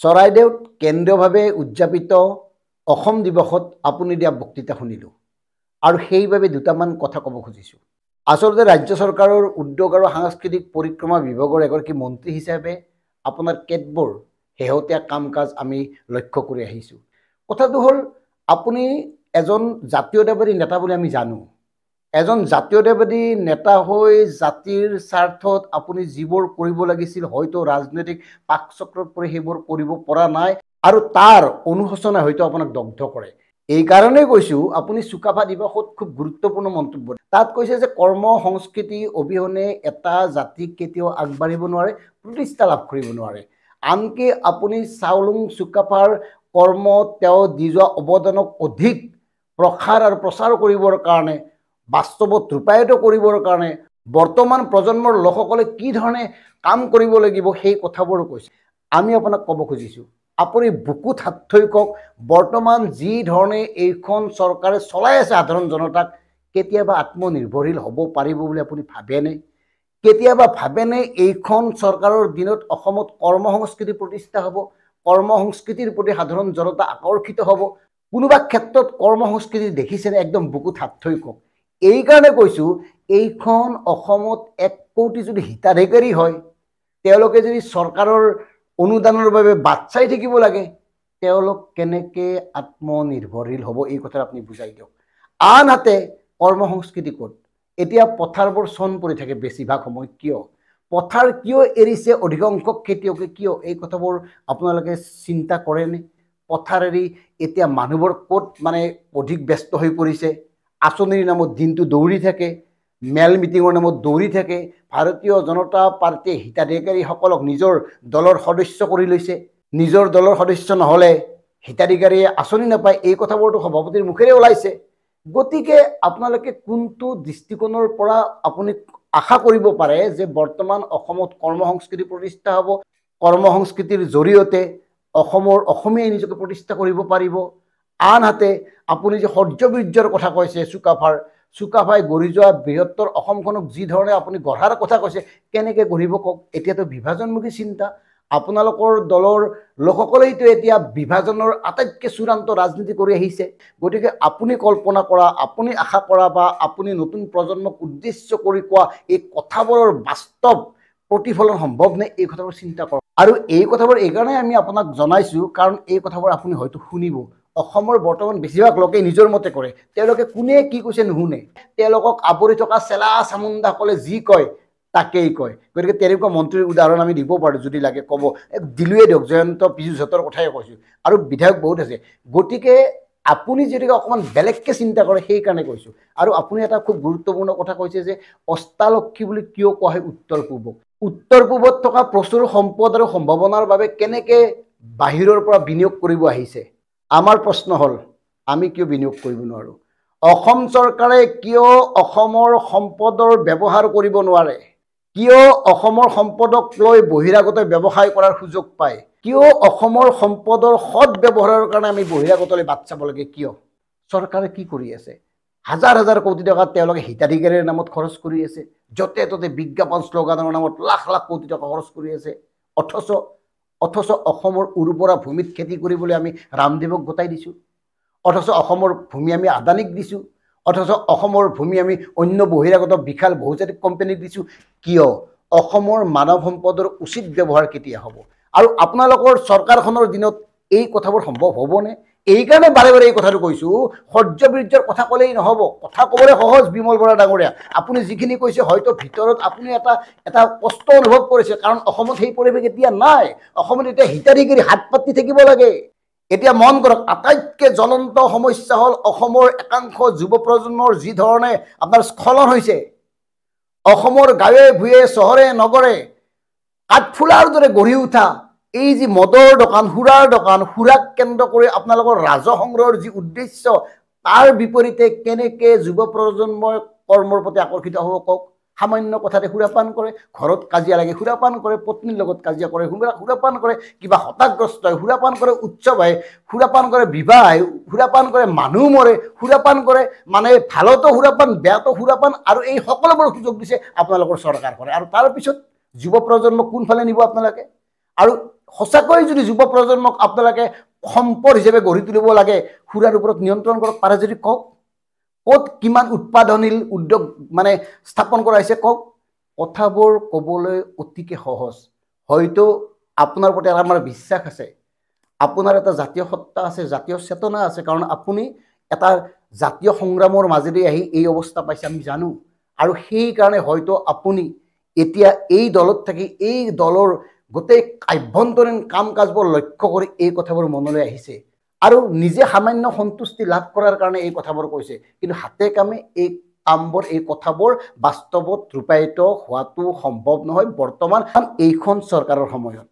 চৰাইদেউত কেন্দ্ৰীয়ভাৱে উদযাপিত অসম দিৱসত আপুনি দিয়া বক্তৃতা শুনিলোঁ আৰু সেইবাবে দুটামান কথা ক'ব খুজিছোঁ। আচলতে ৰাজ্য চৰকাৰৰ উদ্যোগ আৰু সাংস্কৃতিক পৰিক্ৰমা বিভাগৰ এগৰাকী মন্ত্ৰী হিচাপে আপোনাৰ কেতবোৰ শেহতীয়া কাম কাজ আমি লক্ষ্য কৰি আহিছোঁ। কথাটো হ'ল আপুনি এজন জাতীয়তাবাদী নেতা বুলি আমি জানো। এজন জাতীয়তাবাদী নেতা হৈ জাতিৰ স্বাৰ্থত আপুনি যিবোৰ কৰিব লাগিছিল হয়তো ৰাজনৈতিক পাকচক্ৰত পৰি সেইবোৰ কৰিব পৰা নাই আৰু তাৰ অনুশোচনা হয়তো আপোনাক দগ্ধ কৰে। এই কাৰণেই কৈছোঁ আপুনি চুকাফা দিৱসত খুব গুৰুত্বপূৰ্ণ মন্তব্য তাত কৈছে যে কৰ্ম সংস্কৃতি অবিহনে এটা জাতি কেতিয়াও আগবাঢ়িব নোৱাৰে, প্ৰতিষ্ঠা লাভ কৰিব নোৱাৰে। আনকি আপুনি চাওলুং চুকাফাৰ কৰ্ম তেওঁ দি যোৱা অৱদানক অধিক প্ৰসাৰ আৰু প্ৰচাৰ কৰিবৰ কাৰণে, বাস্তৱত ৰূপায়িত কৰিবৰ কাৰণে বৰ্তমান প্ৰজন্মৰ লোকসকলে কি ধৰণে কাম কৰিব লাগিব সেই কথাবোৰ কৈছে। আমি আপোনাক ক'ব খুজিছোঁ আপুনি বুকুত হাত থৈ কওক, বৰ্তমান যি ধৰণে এইখন চৰকাৰে চলাই আছে সাধাৰণ জনতাক, কেতিয়াবা আত্মনিৰ্ভৰশীল হ'ব পাৰিব বুলি আপুনি ভাবেনে? কেতিয়াবা ভাবেনে এইখন চৰকাৰৰ দিনত অসমত কৰ্ম সংস্কৃতি প্ৰতিষ্ঠা হ'ব, কৰ্ম সংস্কৃতিৰ প্ৰতি সাধাৰণ জনতা আকৰ্ষিত হ'ব? কোনোবা ক্ষেত্ৰত কৰ্ম সংস্কৃতি দেখিছেনে? একদম বুকুত হাত থৈ কওক। এইকাৰণে কৈছোঁ এইখন অসমত 1 কোটি যদি হিতাধিকাৰী হয়, তেওঁলোকে যদি চৰকাৰৰ অনুদানৰ বাবে বাট চাই থাকিব লাগে, তেওঁলোক কেনেকৈ আত্মনিৰ্ভৰশীল হ'ব এই কথা আপুনি বুজাই দিয়ক। আনহাতে কৰ্ম সংস্কৃতি ক'ত? এতিয়া পথাৰবোৰ চন পৰি থাকে বেছিভাগ সময়, কিয়? পথাৰ কিয় এৰিছে অধিকাংশ খেতিয়কে, কিয়? এই কথাবোৰ আপোনালোকে চিন্তা কৰেনে? পথাৰ এৰি এতিয়া মানুহবোৰ ক'ত অধিক ব্যস্ত হৈ পৰিছে? আঁচনিৰ নামত দিনটো দৌৰি থাকে, মেল মিটিঙৰ নামত দৌৰি থাকে। ভাৰতীয় জনতা পাৰ্টীয়ে হিতাধিকাৰীসকলক নিজৰ দলৰ সদস্য কৰি লৈছে। নিজৰ দলৰ সদস্য নহ'লে হিতাধিকাৰীয়ে আঁচনি নাপায়, এই কথাবোৰতো সভাপতিৰ মুখেৰে ওলাইছে। গতিকে আপোনালোকে কোনটো দৃষ্টিকোণৰ পৰা আপুনি আশা কৰিব পাৰে যে বৰ্তমান অসমত কৰ্ম সংস্কৃতি প্ৰতিষ্ঠা হ'ব, কৰ্ম সংস্কৃতিৰ জৰিয়তে অসমীয়াই নিজকে প্ৰতিষ্ঠা কৰিব পাৰিব? আনহাতে আপুনি যে সৌৰ্যবীৰ্যৰ কথা কৈছে চুকাফাই গঢ়ি যোৱা বৃহত্তৰ অসমখনক যি ধৰণে আপুনি গঢ়াৰ কথা কৈছে, কেনেকৈ গঢ়িব কওক? এতিয়াতো বিভাজনমুখী চিন্তা। আপোনালোকৰ দলৰ লোকসকলেইতো এতিয়া বিভাজনৰ আটাইতকৈ চূড়ান্ত ৰাজনীতি কৰি আহিছে। গতিকে আপুনি কল্পনা কৰা, আপুনি আশা কৰা বা আপুনি নতুন প্ৰজন্মক উদ্দেশ্য কৰি কোৱা এই কথাবোৰৰ বাস্তৱ প্ৰতিফলন সম্ভৱ নে? এই কথাবোৰ চিন্তা কৰক। আৰু এই কথাবোৰ এইকাৰণে আমি আপোনাক জনাইছোঁ কাৰণ এই কথাবোৰ আপুনি হয়তো শুনিব। অসমৰ বৰ্তমান বেছিভাগ লোকে নিজৰ মতে কৰে, তেওঁলোকে কোনে কি কৈছে নুশুনে। তেওঁলোকক আৱৰি থকা চেলা চামুণ্ডাসকলে যি কয় তাকেই কয়। গতিকে তেনেকুৱা মন্ত্ৰীৰ উদাহৰণ আমি দিব পাৰোঁ, যদি লাগে ক'ব, দিলোৱে দিয়ক, জয়ন্ত পীযুষহঁতৰ কথাই কৈছোঁ, আৰু বিধায়ক বহুত আছে। গতিকে আপুনি যদি অকণমান বেলেগকৈ চিন্তা কৰে সেইকাৰণে কৈছোঁ। আৰু আপুনি এটা খুব গুৰুত্বপূৰ্ণ কথা কৈছে যে অষ্টালক্ষী বুলি কিয় কোৱা হয় উত্তৰ পূবক? উত্তৰ পূবত থকা প্ৰচুৰ সম্পদ আৰু সম্ভাৱনাৰ বাবে কেনেকৈ বাহিৰৰ পৰা বিনিয়োগ কৰিব আহিছে? আমাৰ প্ৰশ্ন হ'ল আমি কিয় বিনিয়োগ কৰিব নোৱাৰোঁ? অসম চৰকাৰে কিয় অসমৰ সম্পদৰ ব্যৱহাৰ কৰিব নোৱাৰে? কিয় অসমৰ সম্পদক লৈ বহিৰাগত ব্যৱসায় কৰাৰ সুযোগ পায়? কিয় অসমৰ সম্পদৰ সৎ ব্যৱহাৰৰ কাৰণে আমি বহিৰাগতলৈ বাট চাব লাগে? কিয়? চৰকাৰে কি কৰি আছে? হাজাৰ হাজাৰ কোটি টকা তেওঁলোকে হিতাধিকাৰীৰ নামত খৰচ কৰি আছে, য'তে ত'তে বিজ্ঞাপন শ্লোগানৰ নামত লাখ লাখ কোটি টকা খৰচ কৰি আছে। অথচ অসমৰ উৰ্বৰা ভূমিত খেতি কৰিবলৈ আমি ৰামদেৱক গতাই দিছোঁ। অথচ অসমৰ ভূমি আমি আদানীক দিছোঁ। অথচ অসমৰ ভূমি আমি অন্য বহিৰাগত বিশাল বহুজাতিক কোম্পানীক দিছোঁ। কিয়? অসমৰ মানৱ সম্পদৰ উচিত ব্যৱহাৰ কেতিয়া হ'ব? আৰু আপোনালোকৰ চৰকাৰখনৰ দিনত এই কথাবোৰ সম্ভৱ হ'বনে? এইকাৰণে বাৰে বাৰে এই কথাটো কৈছোঁ, সৌৰ্যবীৰ্যৰ কথা ক'লেই নহ'ব। কথা ক'বলৈ সহজ বিমল বৰা ডাঙৰীয়া, আপুনি যিখিনি কৈছে হয়তো ভিতৰত আপুনি এটা কষ্ট অনুভৱ কৰিছে, কাৰণ অসমত সেই পৰিৱেশ এতিয়া নাই। অসমত এতিয়া হিতাধিকাৰী হাত পাতি থাকিব লাগে। এতিয়া মন কৰক, আটাইতকৈ জ্বলন্ত সমস্যা হ'ল অসমৰ একাংশ যুৱ প্ৰজন্মৰ যি ধৰণে আপোনাৰ স্খলন হৈছে। অসমৰ গাঁৱে ভূঞে চহৰে নগৰে কাঠফুলাৰ দৰে গঢ়ি উঠা এই যি মদৰ দোকান, সুৰাৰ দোকান, সুৰাক কেন্দ্ৰ কৰি আপোনালোকৰ ৰাজহ সংগ্ৰহৰ যি উদ্দেশ্য, তাৰ বিপৰীতে কেনেকৈ যুৱ প্ৰজন্মই কৰ্মৰ প্ৰতি আকৰ্ষিত হ'ব কওক? সামান্য কথাতে সুৰাপান কৰে, ঘৰত কাজিয়া লাগে সুৰাপান কৰে, পত্নীৰ লগত কাজিয়া কৰে সুৰাপান কৰে, কিবা হতাগ্ৰস্ত হয় সুৰাপান কৰে, উৎসৱ হয় সুৰাপান কৰে, বিবাহ হয় সুৰাপান কৰে, মানুহ মৰে সুৰাপান কৰে, ভালতো সুৰাপান বেয়াতো সুৰাপান, আৰু এই সকলোবোৰ সুযোগ দিছে আপোনালোকৰ চৰকাৰখনে। আৰু তাৰপিছত যুৱ প্ৰজন্মক কোনফালে নিব আপোনালোকে? আৰু সঁচাকৈ যদি যুৱ প্ৰজন্মক আপোনালোকে সম্পদ হিচাপে গঢ়ি তুলিব লাগে, সুৰাৰ ওপৰত নিয়ন্ত্ৰণ কৰক, পাৰে যদি কওক। ক'ত কিমান উৎপাদনশীল উদ্যোগ মানে স্থাপন কৰা হৈছে কওক। কথাবোৰ ক'বলৈ অতিকে সহজ। হয়তো আপোনাৰ প্ৰতি আমাৰ বিশ্বাস আছে, আপোনাৰ এটা জাতীয় সত্তা আছে, জাতীয় চেতনা আছে, কাৰণ আপুনি এটা জাতীয় সংগ্ৰামৰ মাজেদি আহি এই অৱস্থা পাইছে আমি জানো। আৰু সেইকাৰণে হয়তো আপুনি এতিয়া এই দলত থাকি এই দলৰ গোটেই আভ্যন্তৰীণ কাম কাজবোৰ লক্ষ্য কৰি এই কথাবোৰ মনলৈ আহিছে আৰু নিজে সামান্য সন্তুষ্টি লাভ কৰাৰ কাৰণে এই কথাবোৰ কৈছে, কিন্তু হাতে কামে এই কামবোৰ এই কথাবোৰ বাস্তৱত ৰূপায়িত হোৱাটো সম্ভৱ নহয় বৰ্তমান এইখন চৰকাৰৰ সময়ত।